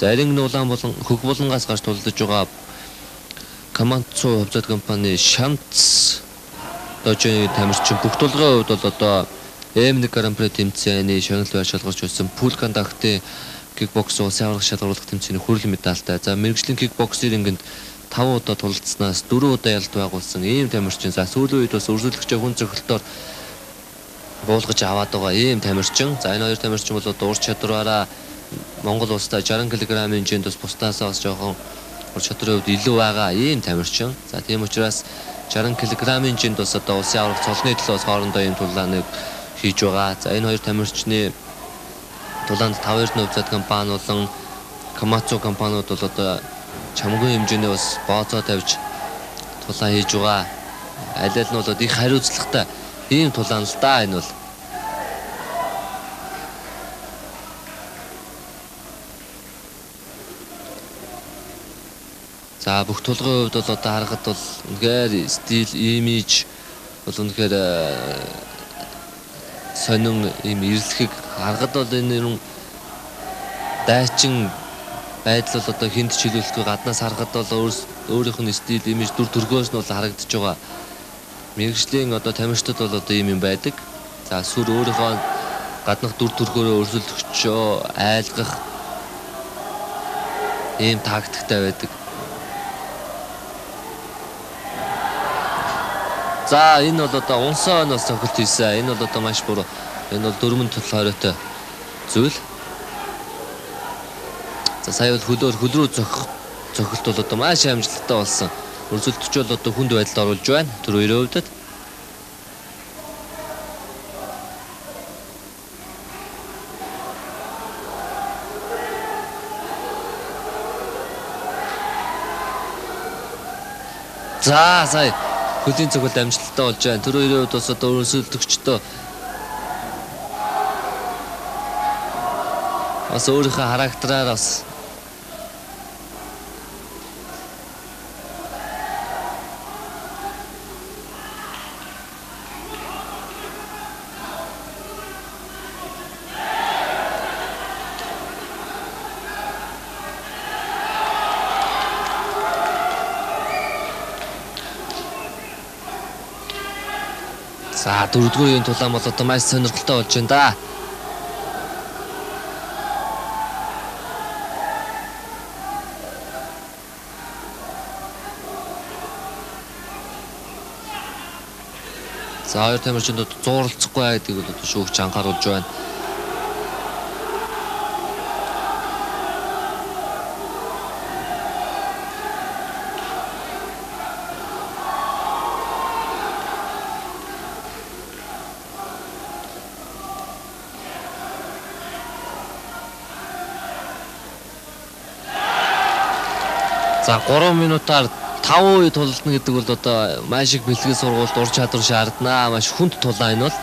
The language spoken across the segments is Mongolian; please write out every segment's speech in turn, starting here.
За Эрингийн улаан болон хөх булангаас гарч тулдаж байгаа Камацу хувьцаат компани Шамц дожны тамирчин бүх толгойн хувьд бол одоо M1 Grand Prix тэмцээний шагнал байр шалгарч байсан Пулкан дахтын кикбокс улсын аврах шалгаруулах тэмцээний хүрэл медальтай. За мэргэжлийн кикбокс рингт 5 удаа тулалдсанаас 4 удаа ялалт байгуулсан ийм тамирчин. За сүүлийн үед бас өрсөлдөгчөө хүн зөрхөлтөөр буулгаж аваад байгаа ийм тамирчин. За энэ хоёр тамирчин бол одоо ур чадвараараа Монгол улстай 60 кг-ийн хэмжээнд бас бусдаасаа бас жоохон ур чадрын хувьд илүү байгаа ийм тамирчин. За тийм учраас 60 кг-ийн хэмжээнд бас одоо улсын аврах цолны төлөөс хоорондоо ийм тулааныг хийж байгаа. За энэ хоёр тамирчны тулаанд 5 эрдэнэ хувьцаат компани болон Камацу компаниуд бол одоо чамгүй хэмжээний бас бооцоо тавьж тулаан хийж байгаа. Аль аль нь бол их хариуцлагатай ийм тулаан л да энэ бол. За бүх толгойн хувьд бол одоо харахад бол үнэхээр стил, имиж бол үнэхээр сонин ийм эрлэхийг харахад бол энэ юм дайчин байдал бол одоо хүнд чиглүүлэхгүй гаднаас харахад бол өөрийнх нь стил, имиж, дүр төрхөөс нь бол харагдаж байгаа. Мэргэжлийн одоо тамирчдад бол одоо ийм юм байдаг. За сүр өөрийнхөө гаднах дүр төрхөөрөө өрсөлдөгчөө айлгах ийм тактиктай байдаг. За энэ бол одоо унсаанаас цогт хийсэн. Энэ бол одоо маш буруу. Энэ бол дөрмөн төл хориотой зүйл. За сая бол хөл рүү цохилт бол одоо маш амжилттай болсон. Өрсөлдөгч бол одоо хүнд байдалд оруулж байна. Тэр хоёрын хувьд. За сая хөлийн цогт амжилттай болж байна. Тэр хоёрын хувьд бас одоо өрсөлдөгчдөө бас өөрийнхөө характераар бас за дөрөвдүгээр тулаан бол одоо маш сонирхолтой болж байна да. За хоёр тамирчинд зууралцахгүй байдгийг бол одоо шүүгч анхааруулж байна. За 3 минутаар 5 үе тулалдна гэдэг бол одоо маш их бэлтгэл сургуульд ур чадвар шаардна. Маш хүнд тулаан энэ бол.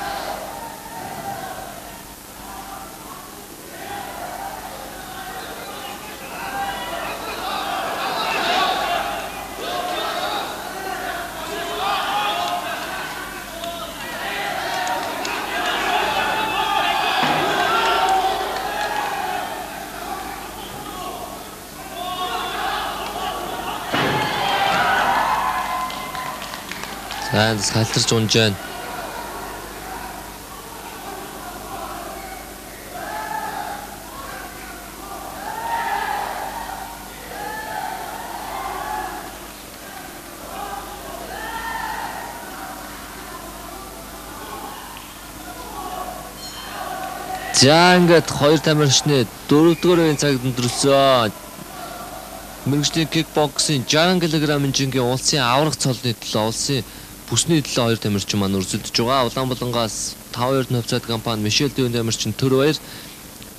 За салтарч унж байна. За ингээд хоёр тамирчны 4-р цагт өндөрсөн. Мэргэжлийн кикбоксing 60 кг-ийн жингийн улсын аврах цолны төлөө улсын бүсний төлөө хоёр тамирчин маань өрсөлдөж байгаа. Улаанбалангаас 5 хувьцаат компани Мишель Дүүн тамирчин төр баяр.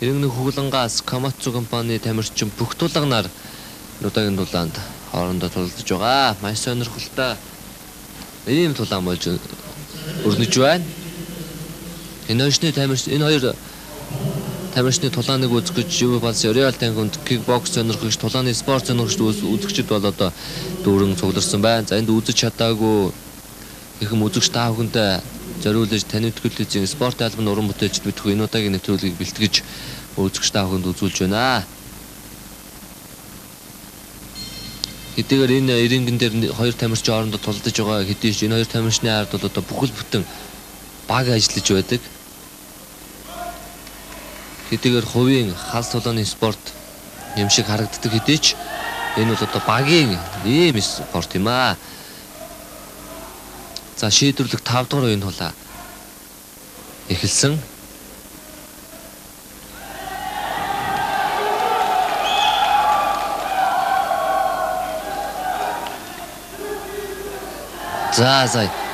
Эргэнэ хуглангаас Камацу компани тамирчин бүх тулганаар удаагийн тулаанд хоорондоо тулалдаж байгаа. Маш сонирхолтой ийм тулаан болж өрнөж байна. Энэ хоёр тамирчны тулааныг үзэж юу бас Реал Тангунд кикбокс сонирхогч тулааны спорт сонирхогч үзэгчд бол одоо дүүрэн цугларсан байна. За энд үзэж чадаагүй ихэм үзэгч та бүхэндээ зориулж таны төлөвлөсөн спорт альбомын уран бүтээлчд битгүү энэ удаагийн нэвтрүүлгийг бэлтгэж үзэгч та бүхэнд үзүүлж байна. Хэдийгээр энэ эрингэн дээр хоёр тамирч хоорондоо тулдаж байгаа хэдий ч энэ хоёр тамирчны ард бол одоо бүхэл бүтэн баг ажиллаж байдаг. Хэдийгээр хувийн халс толооны спорт юм шиг харагддаг хэдий ч энэ бол одоо багийн ийм спорт юм аа. За шийдвэрлэх 5 дугаар үеийн тулаа эхэлсэн. За.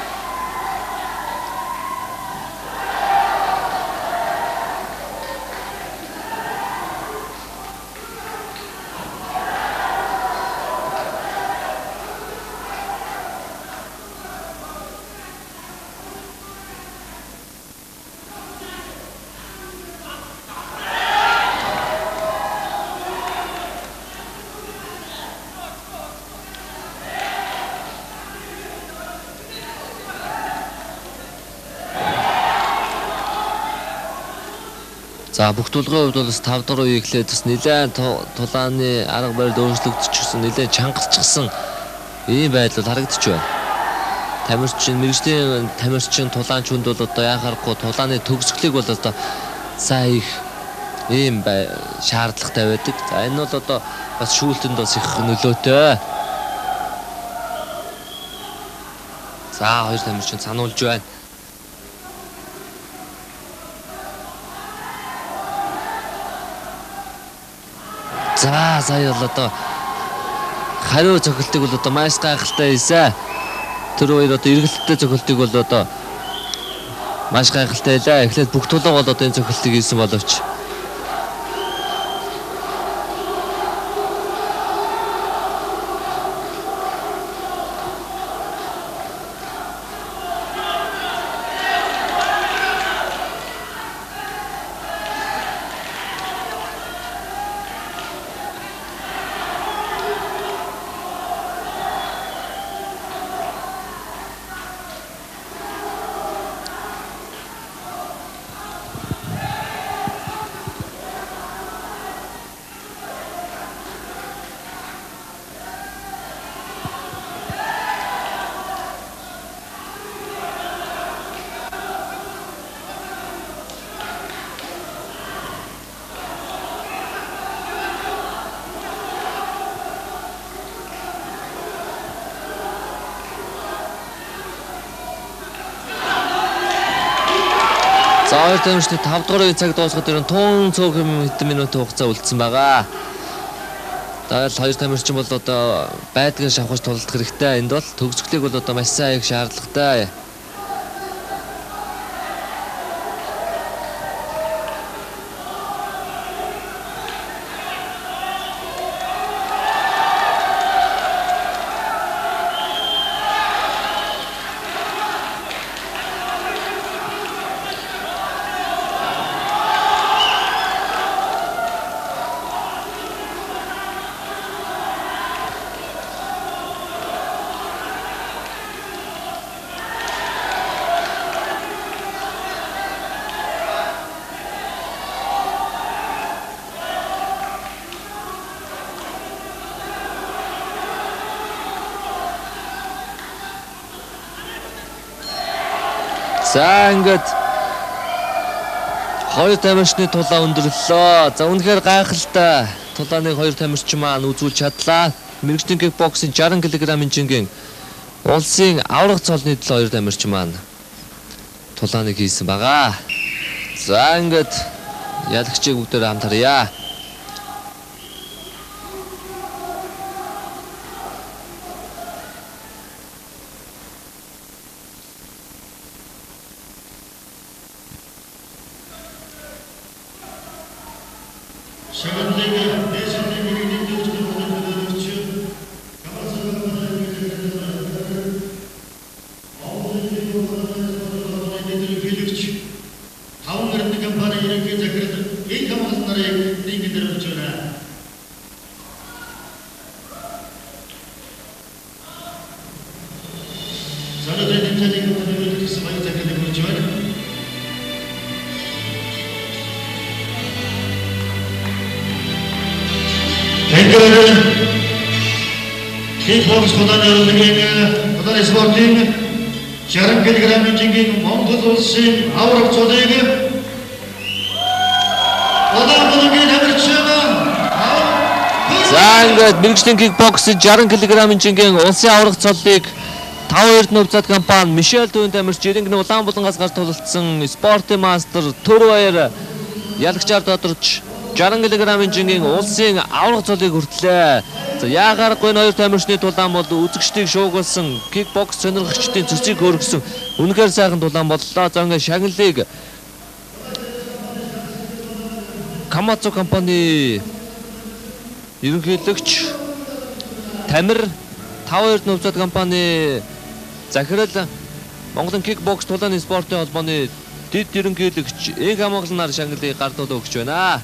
За бүх тулгын хувьд бол бас 5 дугаар үе эхлээд бас нэлээд тулааны арга барил өөрчлөгдчихсэн, нэлээд чангарчихсан ийм байдал харагдаж байна. Мэргэжлийн тамирчин тулаанчунд бол одоо яхахгүй тулааны төгсгөлийг бол одоо сайн их ийм шаардлагатай байдаг. За энэ бол одоо бас шүүлтэнд бас их нөлөөтэй. За хоёр тамирчин сануулж байна. За сая бол одоо хариу цохилтыг бол одоо маш гайхалтай хийсэн. Тэр хоёр одоо эргэлттэй цохилтыг бол одоо маш гайхалтай байлаа. Эхлээд бүх тулга бол одоо энэ цохилтыг хийсэн боловч За хоёр тамирчны 5 дугаар үеийн цаг дуусгаад ирэн тун цөөхөн хэдэн минутын хугацаа үлдсэн байгаа. Тэгэл хоёр тамирчин бол одоо байдгийг шавхаж тулдах хэрэгтэй. Энд бол төгсгөлийг бол одоо маш сайн их шаардлагатай. За ингээд хоёр тамирчны тулаа өндөрлөө. За үнэхээр гайхалтай. Тулааны хоёр тамирчин маань үзүүлж чадлаа. Мэргэжлийн кикбоксing 60 кг-ийн жингийн улсын аврах цолны төлөө хоёр тамирчин маань тулааныг хийсэн байгаа. За ингээд ялагчийг бүгдээр хамтарья. Кикбокс тулааны өрнөгийн тулааны спортын 60 кг-ийн жингийн Монгол улсын авраг цолыг удаангийн тамирчин За ингээд мэргэжлийн кикбокс 60 кг-ийн жингийн улсын авраг цолыг 5-2 нөвцөд компани Мишель Төвийн тамирч Иргэний Улаанбаатараас гарч тулалдсан спортын мастер Төр Баяр ялагчаар тодорч 60 кг-ийн жингийн улсын авраг цолыг хүртлээ. За яагаргүй энэ хоёр тамирчны тулаан бол үзэгчдийг шуугуулсан кикбокс сонирхогчдын цэцгийг хөргсөн үнэхээр сайхан тулаан боллоо. За ингээд шагналыг Камацу компани ерөнхийлөгч Тамир 5-2 нөвцөд компани захирал Монголын кикбокс тулааны спортын холбооны дэд ерөнхийлөгч Эг хамгаалнаар шагналыг гардуул өгч байна.